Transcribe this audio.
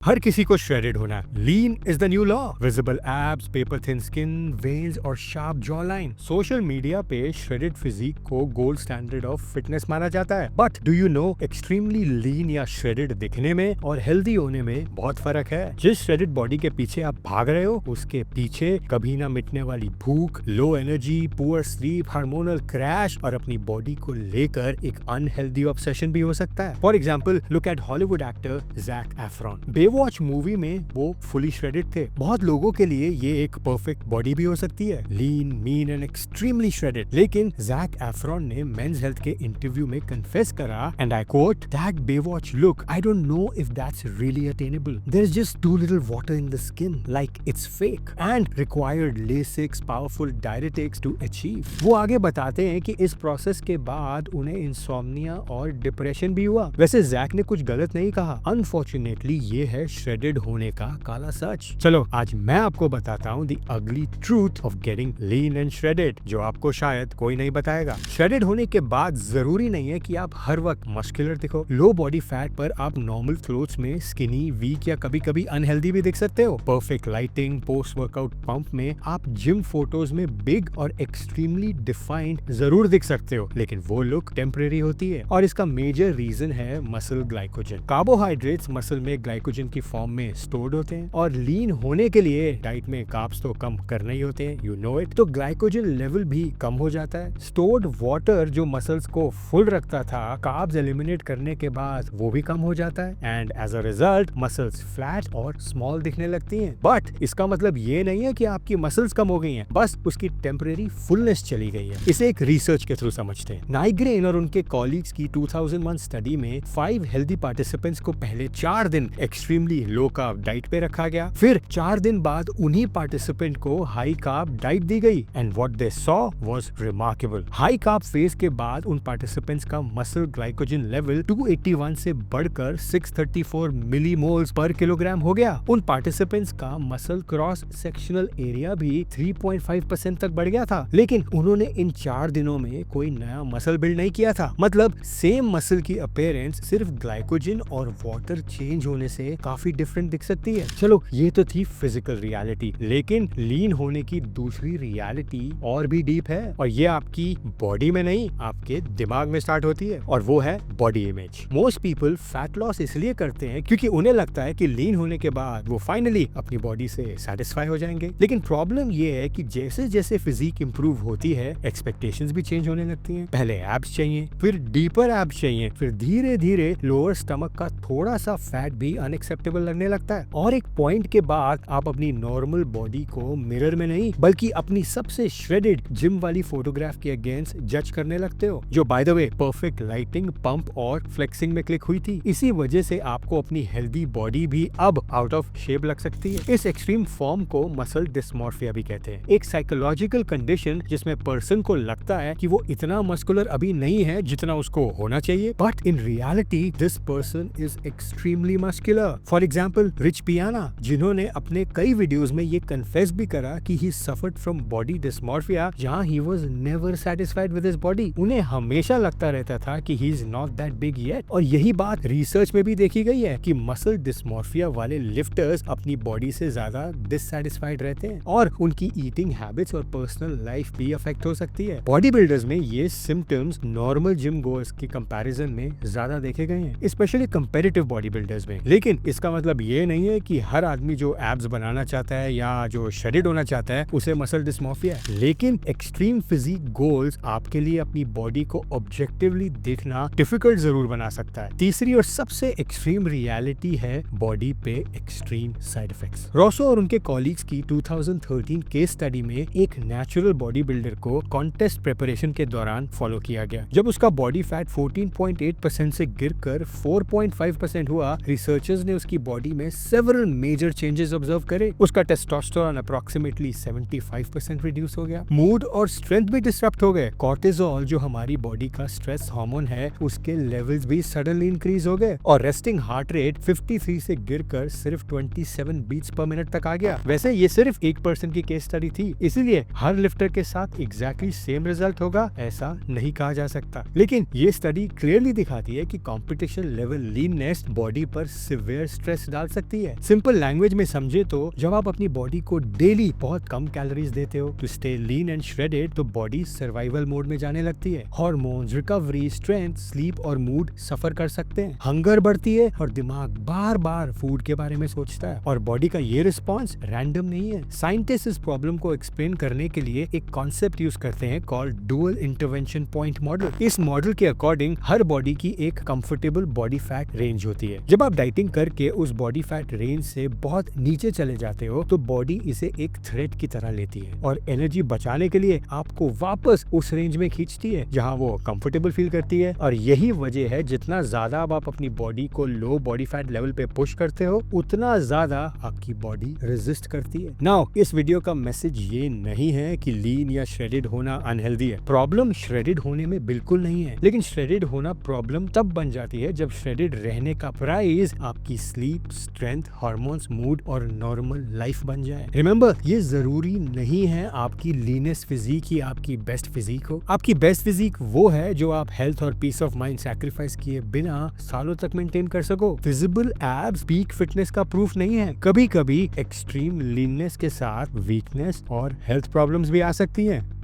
हर किसी को श्रेडेड होना है। Lean is the new law. Visible abs, paper thin skin, वेल्स और sharp jaw line. Social media पे श्रेडेड फिजिक को गोल्ड स्टैंडर्ड ऑफ फिटनेस माना जाता है। But do you know extremely lean या श्रेडेड दिखने में और हेल्दी होने में बहुत फर्क है। जिस श्रेडेड बॉडी के पीछे आप भाग रहे हो उसके पीछे कभी ना मिटने वाली भूख, low energy, poor sleep, hormonal crash और अपनी बॉडी को लेकर एक अनहेल्दी ऑब्सेशन भी हो सकता है। For example look at Hollywood actor Zac Efron. Watch movie में वो फुली श्रेडेड थे। बहुत लोगों के लिए ये एक परफेक्ट बॉडी भी हो सकती है, lean, mean and extremely shredded. लेकिन जैक एफ्रॉन ने मेंस हेल्थ के इंटरव्यू में कन्फेस करा, and I quote, that Baywatch look, I don't know if that's really attainable. There is just too little water in the skin, like it's fake and required Lasix, powerful diuretics to achieve. वो आगे बताते हैं कि इस process के बाद उन्हें insomnia और डिप्रेशन भी हुआ। वैसे जैक ने कुछ गलत नहीं कहा, अनफॉर्चुनेटली ये है श्रेडेड होने का काला सच। चलो आज मैं आपको बताता हूँ the ugly truth of getting lean and shredded, जो आपको शायद कोई नहीं बताएगा। श्रेडेड होने के बाद जरूरी नहीं है कि आप हर वक्त मस्कुलर दिखो। लो बॉडी फैट पर आप नॉर्मल क्लोथ्स में स्किनी, वीक या कभी कभी अनहेल्दी भी दिख सकते हो। Perfect lighting, post workout pump में आप जिम फोटोज में बिग और एक्सट्रीमली डिफाइंड जरूर दिख सकते हो, लेकिन वो लुक टेम्परेरी होती है और इसका मेजर रीजन है मसल ग्लाइकोजन। कार्बोहाइड्रेट्स मसल में ग्लाइकोजन की फॉर्म में स्टोर्ड होते हैं और लीन होने के लिए डाइट में कार्ब्स तो कम करने ही होते हैं, यू नो इट। तो ग्लाइकोजन लेवल भी कम हो जाता है। स्टोर्ड वाटर जो मसल्स को फुल रखता था, कार्ब्स एलिमिनेट करने के बाद वो भी कम हो जाता है and as a result muscles flat और स्मॉल दिखने लगती हैं। बट इसका मतलब ये नहीं है कि आपकी मसल्स कम हो गई हैं, बस उसकी टेम्परेरी फुलनेस चली गई है। इसे एक रिसर्च के थ्रू समझते हैं। नाइग्रेन और उनके कॉलीग्स की 2001 स्टडी में 5 हेल्दी पार्टिसिपेंट्स को पहले 4 दिन एक्सट्रीमली लो कार्ब डाइट पे रखा गया, फिर 4 दिन बाद उन्हीं पार्टिसिपेंट को हाई कार्ब डाइट दी गई and what they saw was remarkable. High carb phase के बाद उन पार्टिसिपेंट्स का मसल ग्लाइकोजन लेवल 281 से बढ़कर 634 मिलीमोल्स पर किलोग्राम हो गया। उन पार्टिसिपेंट्स का मसल क्रॉस सेक्शनल एरिया भी 3.5% तक बढ़ गया था, लेकिन उन्होंने इन 4 दिनों में कोई नया मसल बिल्ड नहीं किया था। मतलब सेम मसल की अपीयरेंस सिर्फ ग्लाइकोजन और वाटर चेंज होने से काफी डिफरेंट दिख सकती है। चलो ये तो थी फिजिकल रियलिटी, लेकिन लीन होने की दूसरी रियलिटी और भी डीप है और ये आपकी बॉडी में नहीं, आपके दिमाग में स्टार्ट होती है और वो है body image. Most people fat loss इसलिए करते हैं क्योंकि उन्हें लगता है कि लीन होने के बाद वो फाइनली अपनी बॉडी से सेटिस्फाई हो जाएंगे। लेकिन प्रॉब्लम ये है कि जैसे जैसे फिजिक इंप्रूव होती है, एक्सपेक्टेशंस भी चेंज होने लगती हैं। पहले एब्स चाहिए, फिर डीपर एब्स चाहिए, फिर धीरे धीरे लोअर स्टमक का थोड़ा सा फैट भी अनएक्सेप्टेबल लगने लगता है और एक पॉइंट के बाद आप अपनी नॉर्मल बॉडी को मिरर में नहीं बल्कि अपनी सबसे श्रेडेड जिम वाली फोटोग्राफ के अगेंस्ट जज करने लगते हो, जो by the way perfect lighting, pump और फ्लेक्सिंग में क्लिक हुई थी। इसी वजह से आपको अपनी हेल्दी बॉडी भी अब आउट ऑफ शेप लग सकती है। इस एक्सट्रीम फॉर्म को मसल डिस्मॉर्फिया भी कहते हैं, एक साइकोलॉजिकल कंडीशन जिसमें पर्सन को लगता है कि वो इतना मस्कुलर अभी नहीं है जितना उसको होना चाहिए, but in reality this person is extremely muscular. For example rich पियाना, जिन्होंने अपने कई वीडियोस में ये कन्फेस भी करा कि he suffered from body dysmorphia, जहां he was never satisfied with his body. उन्हें हमेशा लगता रहता था कि he is not that big yet. और यही बात रिसर्च में भी देखी गई है कि मसल डिस्मॉर्फिया वाले लिफ्टर्स अपनी बॉडी से ज्यादा डिससैटिस्फाइड रहते हैं और उनकी ईटिंग हैबिट्स और पर्सनल लाइफ भी अफेक्ट हो सकती है। बॉडी बिल्डर्स में ये सिम्टम्स नॉर्मल जिम गोअर्स की कंपैरिजन में ज्यादा देखे गए हैं, स्पेशली कंपेटिटिव बॉडी बिल्डर्स में। लेकिन इसका मतलब ये नहीं है कि हर आदमी जो एब्स बनाना चाहता है या जो श्रेडेड होना चाहता है उसे मसल डिस्मॉर्फिया है। लेकिन एक्सट्रीम फिजिक गोल्स आपके लिए अपनी बॉडी को ऑब्जेक्टिवली देखना डिफिकल्ट जरूर बना सकता है। तीसरी और सबसे एक्सट्रीम रियलिटी है बॉडी पे एक्सट्रीम साइड इफेक्ट्स। रॉसो और उनके कॉलीग्स की 2013 केस स्टडी में एक नेचुरल बॉडी बिल्डर को कॉन्टेस्ट प्रिपरेशन के दौरान फॉलो किया गया। जब उसका बॉडी फैट 14.8% से गिरकर 4.5% हुआ, रिसर्चर्स ने उसकी बॉडी में सेवरल मेजर चेंजेस ऑब्जर्व करे। उसका टेस्टोस्टेरोन अप्रोक्सीमेटली 75% रिड्यूस हो गया, मूड और स्ट्रेंथ भी डिस्टर्ब हो गए। कॉर्टिसोल जो हमारी बॉडी का स्ट्रेस हार्मोन है, उसके लेवल्स भी सडनली इंक्रीज हो गए और रेस्टिंग हार्ट रेट 53 से गिरकर सिर्फ 27 बीट्स पर मिनट तक आ गया। वैसे ये सिर्फ 1% की केस स्टडी थी, इसीलिए हर लिफ्टर के साथ एग्जैक्टली सेम रिजल्ट होगा ऐसा नहीं कहा जा सकता। लेकिन ये स्टडी क्लियरली दिखाती है कि कंपटीशन लेवल लीननेस बॉडी पर सिवियर स्ट्रेस डाल सकती है। सिंपल लैंग्वेज में समझे तो जब आप अपनी बॉडी को डेली बहुत कम कैलोरीज देते हो to stay lean and shredded, तो बॉडी सर्वाइवल मोड में जाने लगती है। हार्मोन्स, रिकवरी, स्ट्रेंथ, स्लीप और मूड सफर कर सकते हैं। हंगर बढ़ती है और दिमाग बार बार फूड के बारे में सोचता है। और बॉडी का ये रिस्पॉन्स रैंडम नहीं है। साइंटिस्ट इस प्रॉब्लम को एक्सप्लेन करने के लिए एक कॉन्सेप्ट यूज करते हैं called dual intervention point model. इस मॉडल के अकॉर्डिंग हर बॉडी की एक कंफर्टेबल बॉडी फैट रेंज होती है। जब आप डाइटिंग करके उस बॉडी फैट रेंज से बहुत नीचे चले जाते हो तो बॉडी इसे एक थ्रेट की तरह लेती है और एनर्जी बचाने के लिए आपको वापस उस रेंज में खींचती है जहां वो कंफर्टेबल फील करती है। और यही वजह है जितना ज्यादा आप अपनी बॉडी को लो बॉडी फैट लेवल पे पुश करते हो उतना ज्यादा आपकी बॉडी रेजिस्ट करती है। नाउ इस वीडियो का मैसेज ये नहीं है कि लीन या श्रेडेड होना अनहेल्दी है। प्रॉब्लम श्रेडेड होने में बिल्कुल नहीं है, लेकिन श्रेडेड होना प्रॉब्लम तब बन जाती है जब श्रेडेड रहने का प्राइस आपकी स्लीप, स्ट्रेंथ, हार्मोन्स, मूड और नॉर्मल लाइफ बन जाए। रिमेंबर, ये जरूरी नहीं है आपकी लीनेस्ट फिजिक ही आपकी बेस्ट फिजिक हो। आपकी बेस्ट फिजिक वो है जो आप हेल्थ और पीस ऑफ माइंड सैक्रिफाइस किए बिना सालों तक मेंटेन कर सको। विजिबल एब्स पीक फिटनेस का प्रूफ नहीं है। कभी कभी एक्सट्रीम लीननेस के साथ वीकनेस और हेल्थ प्रॉब्लम्स भी आ सकती हैं।